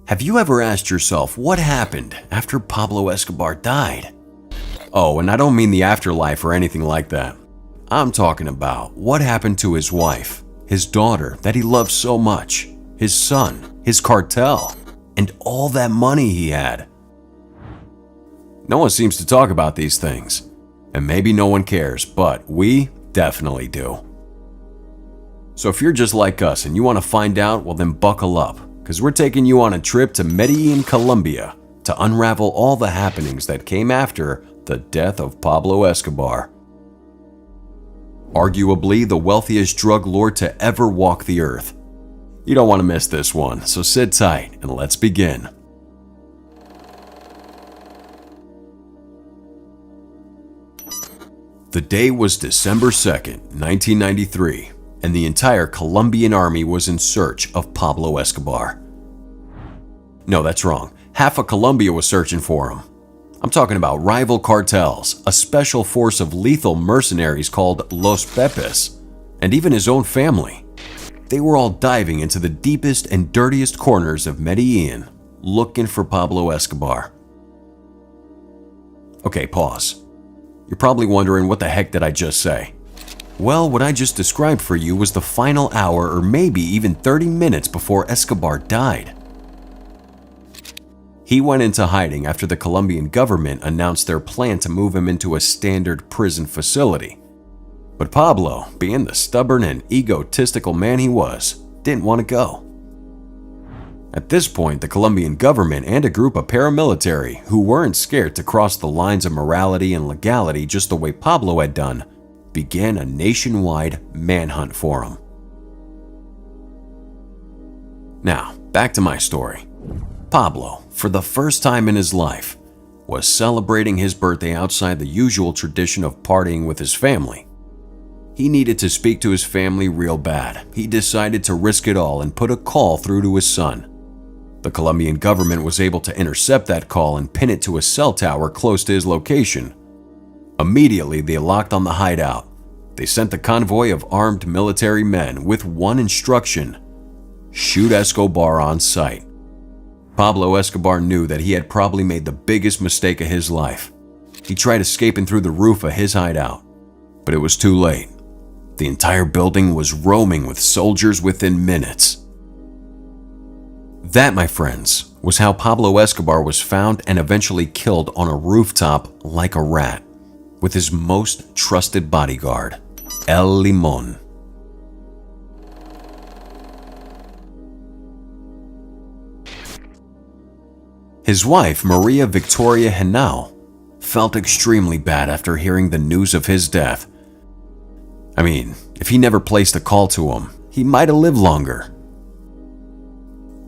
Have you ever asked yourself what happened after Pablo Escobar died? Oh, and I don't mean the afterlife or anything like that. I'm talking about what happened to his wife, his daughter that he loved so much, his son, his cartel, and all that money he had. No one seems to talk about these things, and maybe no one cares, but we definitely do. So if you're just like us and you want to find out, well then buckle up, because we're taking you on a trip to Medellin, Colombia, to unravel all the happenings that came after the death of Pablo Escobar. Arguably the wealthiest drug lord to ever walk the earth. You don't want to miss this one, so sit tight and let's begin. The day was December 2nd, 1993, and the entire Colombian army was in search of Pablo Escobar. No, that's wrong. Half of Colombia was searching for him. I'm talking about rival cartels, a special force of lethal mercenaries called Los Pepes, and even his own family. They were all diving into the deepest and dirtiest corners of Medellin, looking for Pablo Escobar. Okay, pause. You're probably wondering, what the heck did I just say? Well, what I just described for you was the final hour or maybe even 30 minutes before Escobar died. He went into hiding after the Colombian government announced their plan to move him into a standard prison facility. But Pablo, being the stubborn and egotistical man he was, didn't want to go. At this point, the Colombian government and a group of paramilitary who weren't scared to cross the lines of morality and legality just the way Pablo had done, began a nationwide manhunt for him. Now, back to my story. Pablo, for the first time in his life, was celebrating his birthday outside the usual tradition of partying with his family. He needed to speak to his family real bad. He decided to risk it all and put a call through to his son. The Colombian government was able to intercept that call and pin it to a cell tower close to his location. Immediately, they locked on the hideout. They sent the convoy of armed military men with one instruction: shoot Escobar on sight. Pablo Escobar knew that he had probably made the biggest mistake of his life. He tried escaping through the roof of his hideout, but it was too late. The entire building was roaming with soldiers within minutes. That, my friends, was how Pablo Escobar was found and eventually killed on a rooftop like a rat, with his most trusted bodyguard, El Limon. His wife, Maria Victoria Henao, felt extremely bad after hearing the news of his death. I mean, if he never placed a call to him, he might have lived longer.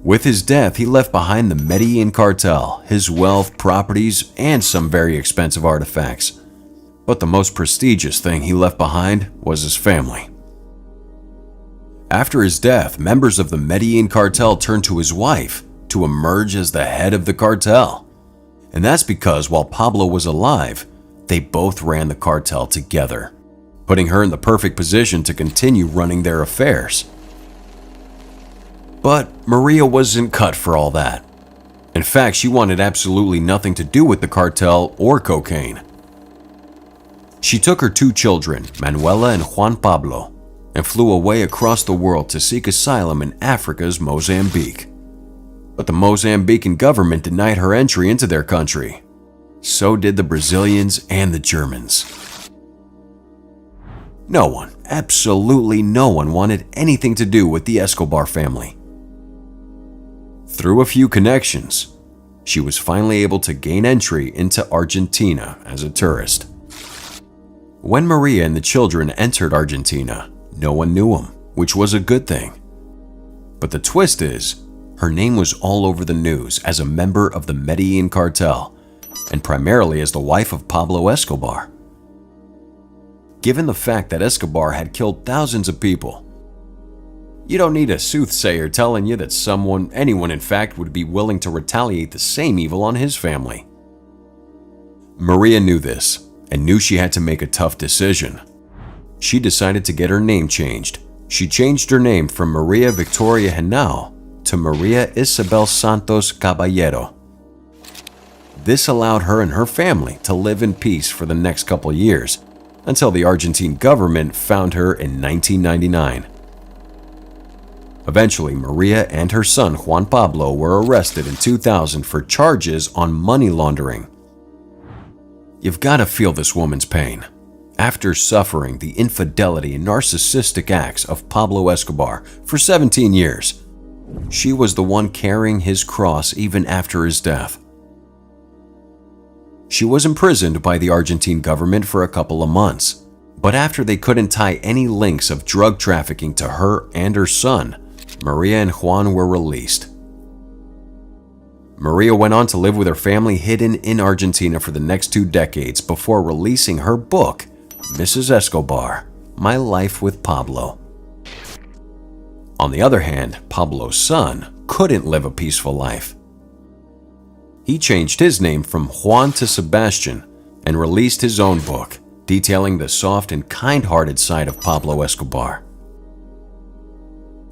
With his death, he left behind the Medellin cartel, his wealth, properties, and some very expensive artifacts. But the most prestigious thing he left behind was his family. After his death, members of the Medellin cartel turned to his wife to emerge as the head of the cartel. And that's because while Pablo was alive, they both ran the cartel together, putting her in the perfect position to continue running their affairs. But Maria wasn't cut for all that. In fact, she wanted absolutely nothing to do with the cartel or cocaine. She took her 2 children, Manuela and Juan Pablo, and flew away across the world to seek asylum in Africa's Mozambique. But the Mozambican government denied her entry into their country. So did the Brazilians and the Germans. No one, absolutely no one, wanted anything to do with the Escobar family. Through a few connections, she was finally able to gain entry into Argentina as a tourist. When Maria and the children entered Argentina, no one knew them, which was a good thing. But the twist is, her name was all over the news as a member of the Medellin cartel, and primarily as the wife of Pablo Escobar. Given the fact that Escobar had killed thousands of people, you don't need a soothsayer telling you that anyone in fact, would be willing to retaliate the same evil on his family. Maria knew this and knew she had to make a tough decision. She decided to get her name changed. She changed her name from Maria Victoria Henao to Maria Isabel Santos Caballero. This allowed her and her family to live in peace for the next couple years, until the Argentine government found her in 1999. Eventually, Maria and her son Juan Pablo were arrested in 2000 for charges on money laundering. You've got to feel this woman's pain. After suffering the infidelity and narcissistic acts of Pablo Escobar for 17 years, she was the one carrying his cross even after his death. She was imprisoned by the Argentine government for a couple of months, but after they couldn't tie any links of drug trafficking to her and her son, Maria and Juan were released. Maria went on to live with her family hidden in Argentina for the next 2 decades before releasing her book, Mrs. Escobar, My Life with Pablo. On the other hand, Pablo's son couldn't live a peaceful life. He changed his name from Juan to Sebastian and released his own book, detailing the soft and kind-hearted side of Pablo Escobar.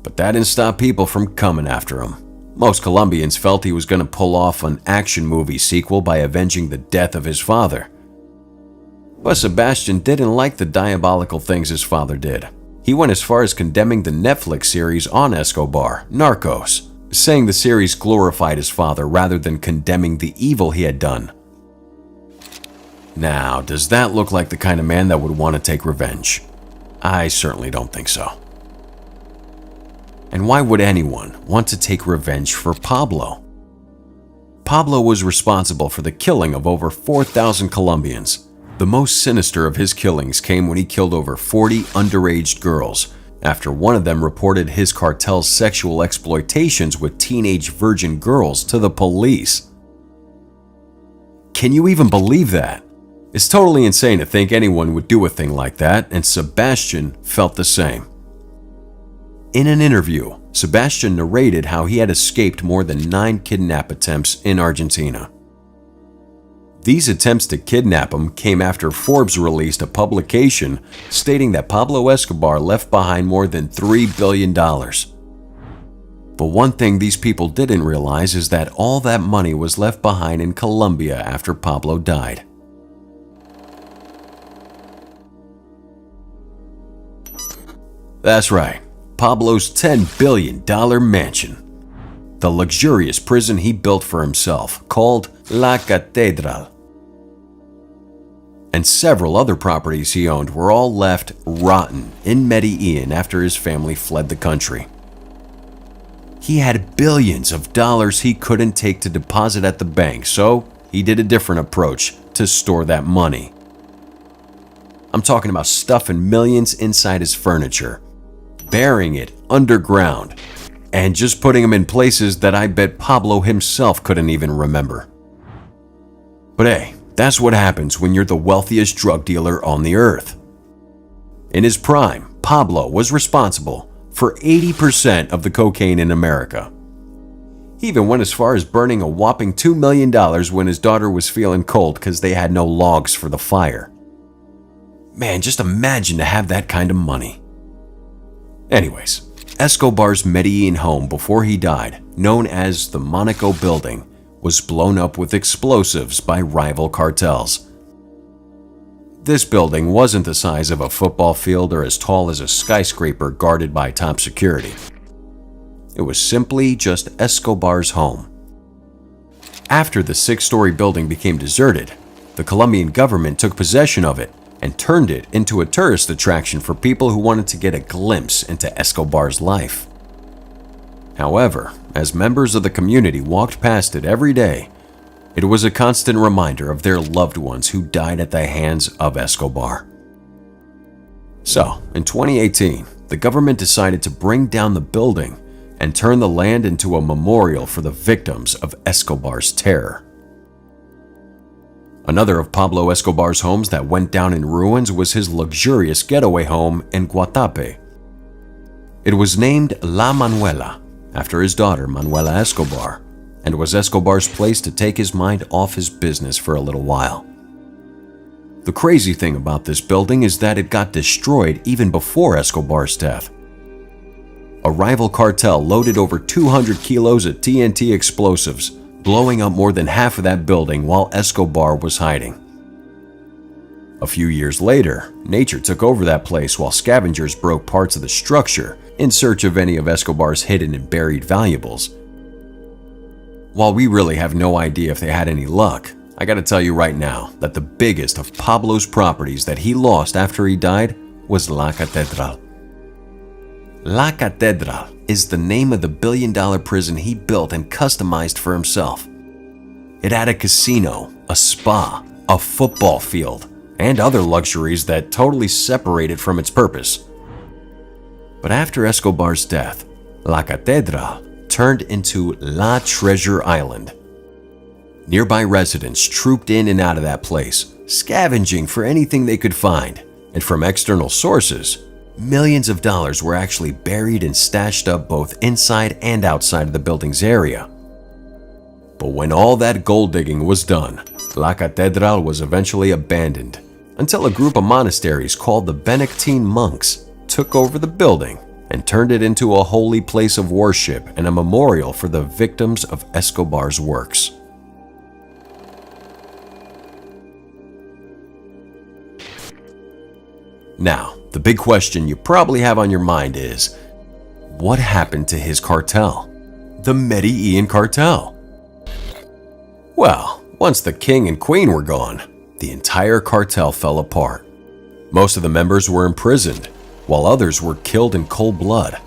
But that didn't stop people from coming after him. Most Colombians felt he was going to pull off an action movie sequel by avenging the death of his father. But Sebastian didn't like the diabolical things his father did. He went as far as condemning the Netflix series on Escobar, Narcos, saying the series glorified his father rather than condemning the evil he had done. Now, does that look like the kind of man that would want to take revenge? I certainly don't think so. And why would anyone want to take revenge for Pablo? Pablo was responsible for the killing of over 4,000 Colombians. The most sinister of his killings came when he killed over 40 underage girls, after one of them reported his cartel's sexual exploitations with teenage virgin girls to the police. Can you even believe that? It's totally insane to think anyone would do a thing like that, and Sebastian felt the same. In an interview, Sebastian narrated how he had escaped more than 9 kidnap attempts in Argentina. These attempts to kidnap him came after Forbes released a publication stating that Pablo Escobar left behind more than $3 billion. But one thing these people didn't realize is that all that money was left behind in Colombia after Pablo died. That's right, Pablo's $10 billion mansion. The luxurious prison he built for himself, called La Catedral, and several other properties he owned were all left rotten in Medellin after his family fled the country. He had billions of dollars he couldn't take to deposit at the bank, so he did a different approach to store that money. I'm talking about stuffing millions inside his furniture, burying it underground, and just putting them in places that I bet Pablo himself couldn't even remember. But hey, that's what happens when you're the wealthiest drug dealer on the earth. In his prime, Pablo was responsible for 80% of the cocaine in America. He even went as far as burning a whopping $2 million when his daughter was feeling cold because they had no logs for the fire. Man, just imagine to have that kind of money. Anyways, Escobar's Medellin home before he died, known as the Monaco Building, was blown up with explosives by rival cartels. This building wasn't the size of a football field or as tall as a skyscraper guarded by top security. It was simply just Escobar's home. After the 6-story building became deserted, the Colombian government took possession of it and turned it into a tourist attraction for people who wanted to get a glimpse into Escobar's life. However, as members of the community walked past it every day, it was a constant reminder of their loved ones who died at the hands of Escobar. So, in 2018, the government decided to bring down the building and turn the land into a memorial for the victims of Escobar's terror. Another of Pablo Escobar's homes that went down in ruins was his luxurious getaway home in Guatape. It was named La Manuela, after his daughter Manuela Escobar, and was Escobar's place to take his mind off his business for a little while. The crazy thing about this building is that it got destroyed even before Escobar's death. A rival cartel loaded over 200 kilos of TNT explosives, blowing up more than half of that building while Escobar was hiding. A few years later, nature took over that place while scavengers broke parts of the structure in search of any of Escobar's hidden and buried valuables. While we really have no idea if they had any luck, I gotta tell you right now that the biggest of Pablo's properties that he lost after he died was La Catedral. La Catedral is the name of the billion-dollar prison he built and customized for himself. It had a casino, a spa, a football field, and other luxuries that totally separated from its purpose. But after Escobar's death, La Catedral turned into La Treasure Island. Nearby residents trooped in and out of that place, scavenging for anything they could find, and from external sources, millions of dollars were actually buried and stashed up both inside and outside of the building's area. But when all that gold digging was done, La Catedral was eventually abandoned until a group of monasteries called the Benedictine monks took over the building and turned it into a holy place of worship and a memorial for the victims of Escobar's works. Now, the big question you probably have on your mind is, what happened to his cartel? The Medellin cartel? Well, once the king and queen were gone, the entire cartel fell apart. Most of the members were imprisoned, while others were killed in cold blood.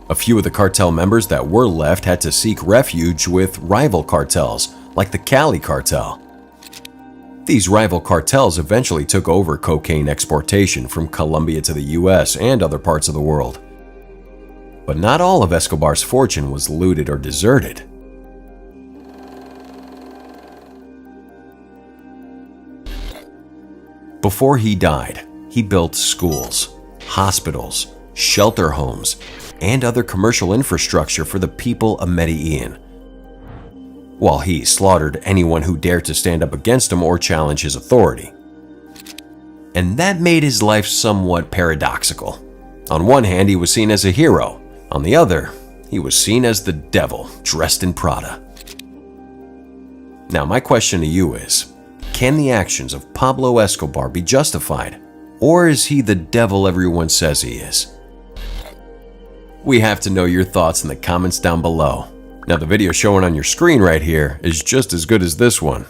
A few of the cartel members that were left had to seek refuge with rival cartels, like the Cali cartel. These rival cartels eventually took over cocaine exportation from Colombia to the US and other parts of the world. But not all of Escobar's fortune was looted or deserted. Before he died, he built schools, hospitals, shelter homes, and other commercial infrastructure for the people of Medellin, while he slaughtered anyone who dared to stand up against him or challenge his authority. And that made his life somewhat paradoxical. On one hand, he was seen as a hero. On the other, he was seen as the devil dressed in Prada. Now, my question to you is, can the actions of Pablo Escobar be justified, or is he the devil everyone says he is? We have to know your thoughts in the comments down below. Now, the video showing on your screen right here is just as good as this one.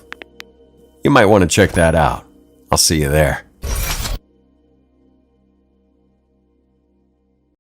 You might want to check that out. I'll see you there.